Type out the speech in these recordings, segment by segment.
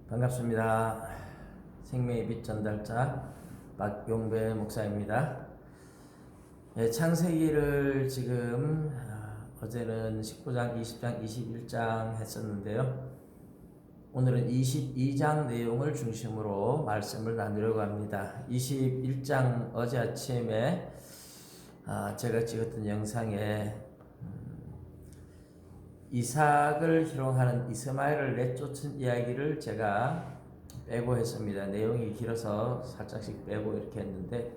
반갑습니다. 생명의 빛 전달자 박용배 목사입니다. 창세기를 지금 어제는 19장, 20장, 21장 했었는데요. 오늘은 22장 내용을 중심으로 말씀을 나누려고 합니다. 21장 어제 아침에 제가 찍었던 영상에 이삭을 희롱하는 이스마엘을 내쫓은 이야기를 제가 빼고 했습니다. 내용이 길어서 살짝씩 빼고 이렇게 했는데,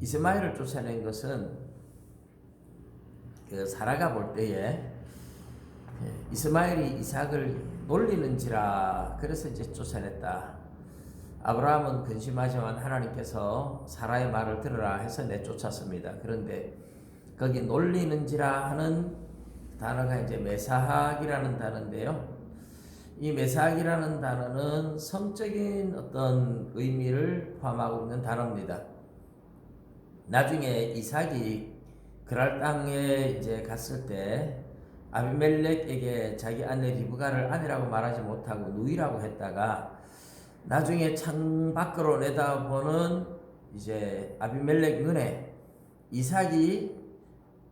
이스마엘을 쫓아낸 것은 사라가 볼 때에 이스마엘이 이삭을 놀리는지라 그래서 이제 쫓아냈다. 아브라함은 근심하지만 하나님께서 사라의 말을 들으라 해서 내쫓았습니다. 그런데 거기 놀리는지라 하는 단어가 이제 메사학이라는 단어인데요. 이 메사학이라는 단어는 성적인 어떤 의미를 포함하고 있는 단어입니다. 나중에 이삭이 그랄 땅에 이제 갔을 때 아비멜렉에게 자기 아내 리브가를 아내라고 말하지 못하고 누이라고 했다가 나중에 창 밖으로 내다보는 이제 아비멜렉 눈에 이삭이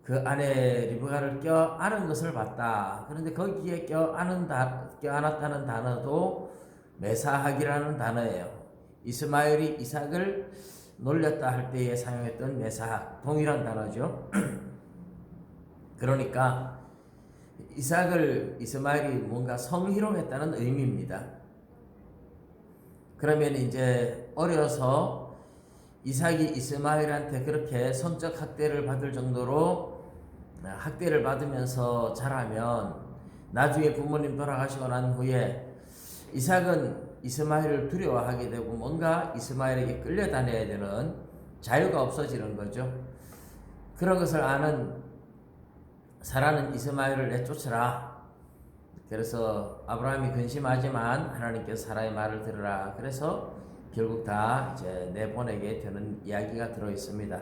그 안에 리브가를 껴안은 것을 봤다. 그런데 거기에 껴안았다는 단어도 메사학이라는 단어예요. 이스마엘이 이삭을 놀렸다 할 때에 사용했던 메사학, 동일한 단어죠. 그러니까 이스마엘이 뭔가 성희롱했다는 의미입니다. 그러면 이제 어려서 이삭이 이스마엘한테 그렇게 성적 학대를 받을 정도로 학대를 받으면서 자라면 나중에 부모님 돌아가시고 난 후에 이삭은 이스마엘을 두려워하게 되고 뭔가 이스마엘에게 끌려다녀야 되는 자유가 없어지는 거죠. 그런 것을 아는 사라는 이스마엘을 내쫓으라. 그래서 아브라함이 근심하지만 하나님께서 사라의 말을 들으라. 그래서 결국 다 이제 내보내게 되는 이야기가 들어 있습니다.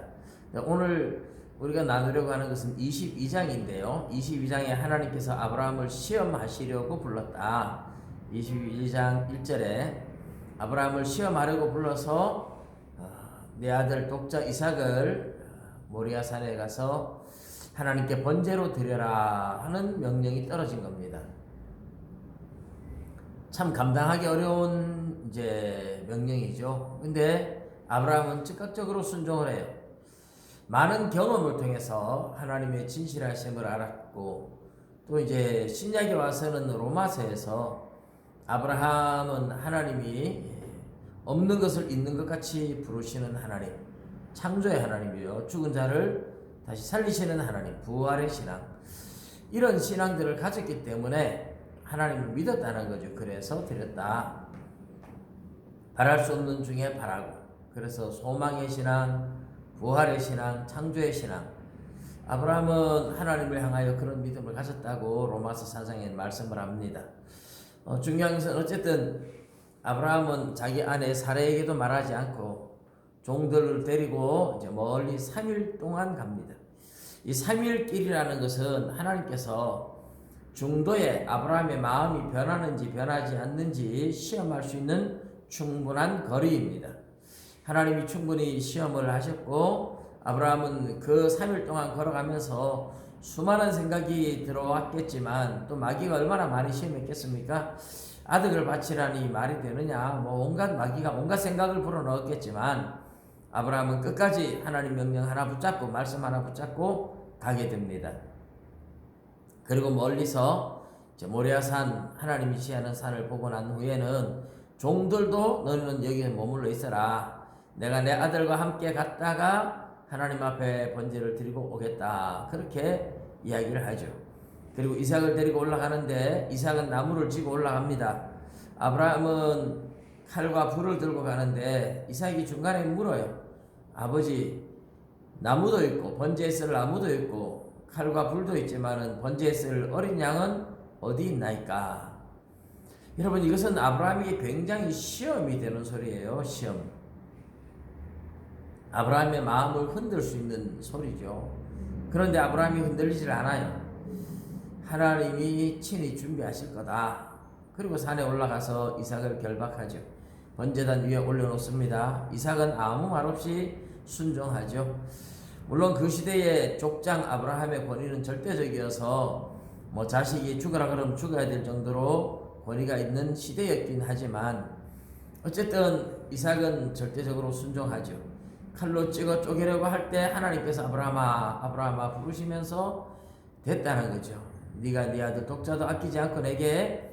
오늘 우리가 나누려고 하는 것은 22장인데요. 22장에 하나님께서 아브라함을 시험하시려고 불렀다. 22장 1절에 아브라함을 시험하려고 불러서 내 아들 독자 이삭을 모리아산에 가서 하나님께 번제로 드려라 하는 명령이 떨어진 겁니다. 참 감당하기 어려운 이제 명령이죠. 근데 아브라함은 즉각적으로 순종을 해요. 많은 경험을 통해서 하나님의 진실하심을 알았고, 또 이제 신약에 와서는 로마서에서 아브라함은 하나님이 없는 것을 있는 것 같이 부르시는 하나님, 창조의 하나님이요, 죽은 자를 다시 살리시는 하나님, 부활의 신앙, 이런 신앙들을 가졌기 때문에 하나님을 믿었다는 거죠. 그래서 드렸다. 바랄 수 없는 중에 바라고, 그래서 소망의 신앙, 부활의 신앙, 창조의 신앙, 아브라함은 하나님을 향하여 그런 믿음을 가졌다고 로마서 4장에 말씀을 합니다. 중요한 것은 어쨌든 아브라함은 자기 아내 사라에게도 말하지 않고 종들을 데리고 이제 멀리 3일 동안 갑니다. 이 3일 길이라는 것은 하나님께서 중도에 아브라함의 마음이 변하는지 변하지 않는지 시험할 수 있는 충분한 거리입니다. 하나님이 충분히 시험을 하셨고, 아브라함은 그 3일 동안 걸어가면서 수많은 생각이 들어왔겠지만, 또 마귀가 얼마나 많이 시험했겠습니까? 아들을 바치라니 말이 되느냐, 온갖 마귀가 온갖 생각을 불어넣었겠지만, 아브라함은 끝까지 하나님 명령 하나 붙잡고 말씀 하나 붙잡고 가게 됩니다. 그리고 멀리서 모리아산, 하나님이 지시하는 산을 보고 난 후에는 종들도 너는 여기에 머물러 있어라. 내가 내 아들과 함께 갔다가 하나님 앞에 번제를 드리고 오겠다. 그렇게 이야기를 하죠. 그리고 이삭을 데리고 올라가는데 이삭은 나무를 쥐고 올라갑니다. 아브라함은 칼과 불을 들고 가는데 이삭이 중간에 물어요. 아버지, 나무도 있고 번제에 쓸 나무도 있고 칼과 불도 있지만은 번제에 쓸 어린 양은 어디 있나이까? 여러분, 이것은 아브라함에게 굉장히 시험이 되는 소리예요. 시험. 아브라함의 마음을 흔들 수 있는 소리죠. 그런데 아브라함이 흔들리질 않아요. 하나님이 친히 준비하실 거다. 그리고 산에 올라가서 이삭을 결박하죠. 번제단 위에 올려놓습니다. 이삭은 아무 말 없이 순종하죠. 물론 그 시대의 족장 아브라함의 권위는 절대적이어서 뭐 자식이 죽으라 그러면 죽어야 될 정도로 권위가 있는 시대였긴 하지만 어쨌든 이삭은 절대적으로 순종하죠. 칼로 찍어 쪼개려고 할 때 하나님께서 아브라함아 아브라함아 부르시면서 됐다는 거죠. 네가 네 아들 독자도 아끼지 않고 내게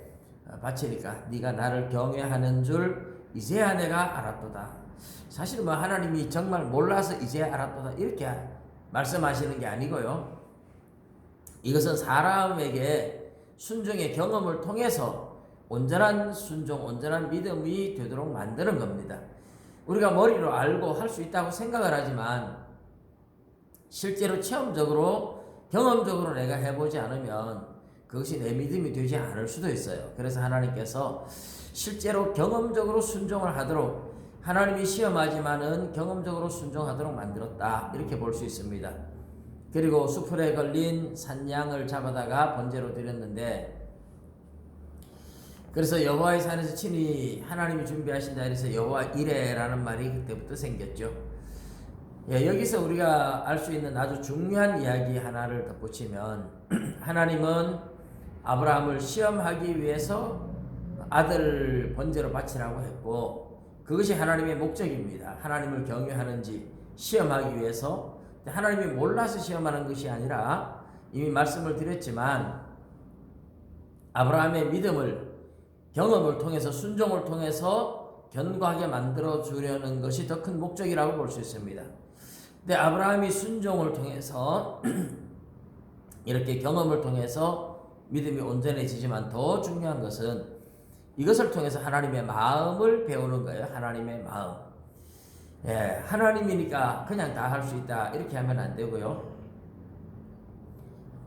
바치니까 네가 나를 경외하는 줄 이제야 내가 알았도다. 사실 뭐 하나님이 정말 몰라서 이제야 알았도다 이렇게 말씀하시는 게 아니고요. 이것은 사람에게 순종의 경험을 통해서 온전한 순종, 온전한 믿음이 되도록 만드는 겁니다. 우리가 머리로 알고 할 수 있다고 생각을 하지만 실제로 체험적으로 경험적으로 내가 해보지 않으면 그것이 내 믿음이 되지 않을 수도 있어요. 그래서 하나님께서 실제로 경험적으로 순종을 하도록 하나님이 시험하지만은 경험적으로 순종하도록 만들었다 이렇게 볼 수 있습니다. 그리고 수풀에 걸린 산양을 잡아다가 번제로 드렸는데 그래서 여호와의 산에서 친히 하나님이 준비하신다 그래서 여호와 이레라는 말이 그때부터 생겼죠. 예, 여기서 우리가 알 수 있는 아주 중요한 이야기 하나를 덧붙이면 하나님은 아브라함을 시험하기 위해서 아들 번제로 바치라고 했고 그것이 하나님의 목적입니다. 하나님을 경외하는지 시험하기 위해서 하나님이 몰라서 시험하는 것이 아니라 이미 말씀을 드렸지만 아브라함의 믿음을 경험을 통해서 순종을 통해서 견고하게 만들어 주려는 것이 더 큰 목적이라고 볼 수 있습니다. 근데 아브라함이 순종을 통해서 이렇게 경험을 통해서 믿음이 온전해지지만 더 중요한 것은 이것을 통해서 하나님의 마음을 배우는 거예요. 하나님의 마음. 예, 하나님이니까 그냥 다 할 수 있다 이렇게 하면 안 되고요.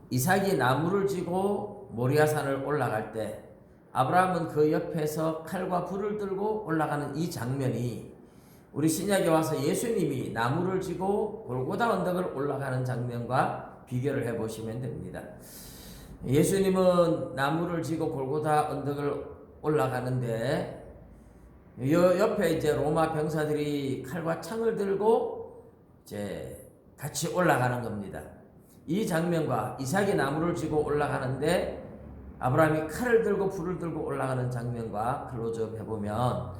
이삭이 나무를 지고 모리아산을 올라갈 때 아브라함은 그 옆에서 칼과 불을 들고 올라가는 이 장면이 우리 신약에 와서 예수님이 나무를 지고 골고다 언덕을 올라가는 장면과 비교를 해보시면 됩니다. 예수님은 나무를 지고 골고다 언덕을 올라가는데 옆에 이제 로마 병사들이 칼과 창을 들고 이제 같이 올라가는 겁니다. 이 장면과 이삭이 나무를 지고 올라가는데 아브라함이 칼을 들고 불을 들고 올라가는 장면과 클로즈업 해보면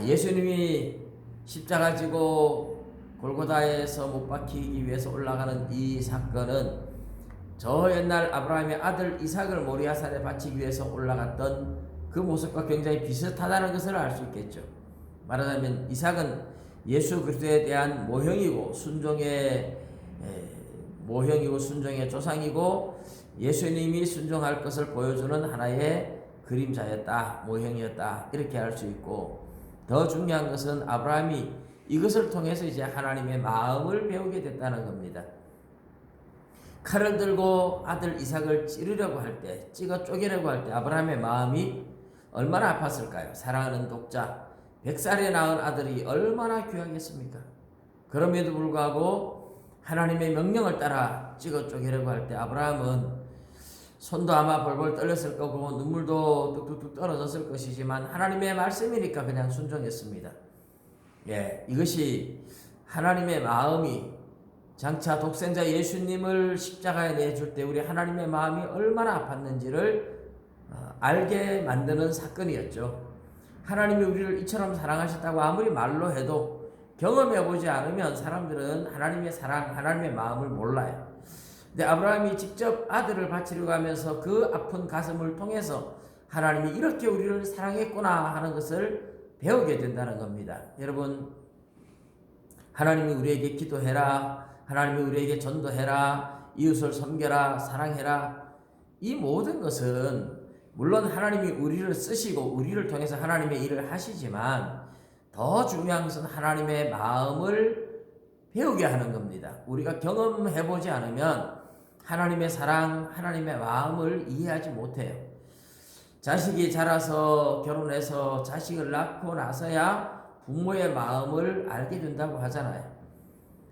예수님이 십자가 지고 골고다에서 못 박히기 위해서 올라가는 이 사건은 저 옛날 아브라함의 아들 이삭을 모리아산에 바치기 위해서 올라갔던 그 모습과 굉장히 비슷하다는 것을 알 수 있겠죠. 말하자면 이삭은 예수 그리스도에 대한 모형이고 순종의 조상이고 예수님이 순종할 것을 보여주는 하나의 그림자였다, 모형이었다 이렇게 할 수 있고 더 중요한 것은 아브라함이 이것을 통해서 이제 하나님의 마음을 배우게 됐다는 겁니다. 칼을 들고 아들 이삭을 찌르려고 할 때, 찍어 쪼개려고 할 때 아브라함의 마음이 얼마나 아팠을까요? 사랑하는 독자, 100살에 낳은 아들이 얼마나 귀하겠습니까? 그럼에도 불구하고 하나님의 명령을 따라 찍어 쪼개려고 할 때 아브라함은 손도 아마 벌벌 떨렸을 거고 눈물도 뚝뚝뚝 떨어졌을 것이지만 하나님의 말씀이니까 그냥 순종했습니다. 예, 이것이 하나님의 마음이 장차 독생자 예수님을 십자가에 내줄 때 우리 하나님의 마음이 얼마나 아팠는지를 알게 만드는 사건이었죠. 하나님이 우리를 이처럼 사랑하셨다고 아무리 말로 해도 경험해보지 않으면 사람들은 하나님의 사랑, 하나님의 마음을 몰라요. 근데 아브라함이 직접 아들을 바치려고 하면서 그 아픈 가슴을 통해서 하나님이 이렇게 우리를 사랑했구나 하는 것을 배우게 된다는 겁니다. 여러분, 하나님이 우리에게 기도해라, 하나님이 우리에게 전도해라, 이웃을 섬겨라, 사랑해라, 이 모든 것은 물론 하나님이 우리를 쓰시고 우리를 통해서 하나님의 일을 하시지만 더 중요한 것은 하나님의 마음을 배우게 하는 겁니다. 우리가 경험해보지 않으면 하나님의 사랑, 하나님의 마음을 이해하지 못해요. 자식이 자라서 결혼해서 자식을 낳고 나서야 부모의 마음을 알게 된다고 하잖아요.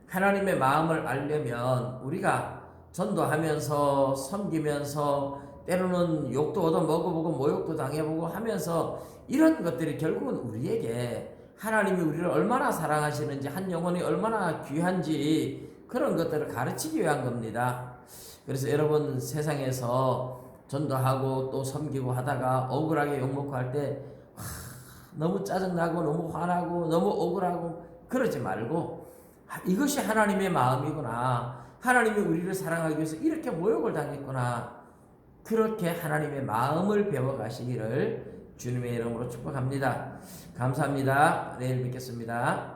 하나님의 마음을 알려면 우리가 전도하면서 섬기면서 때로는 욕도 얻어 먹어보고 모욕도 당해보고 하면서 이런 것들이 결국은 우리에게 하나님이 우리를 얼마나 사랑하시는지, 한 영혼이 얼마나 귀한지 그런 것들을 가르치기 위한 겁니다. 그래서 여러분, 세상에서 전도하고 또 섬기고 하다가 억울하게 욕먹고 할 때 너무 짜증나고 너무 화나고 너무 억울하고 그러지 말고, 이것이 하나님의 마음이구나, 하나님이 우리를 사랑하기 위해서 이렇게 모욕을 당했구나, 그렇게 하나님의 마음을 배워가시기를 주님의 이름으로 축복합니다. 감사합니다. 내일 뵙겠습니다.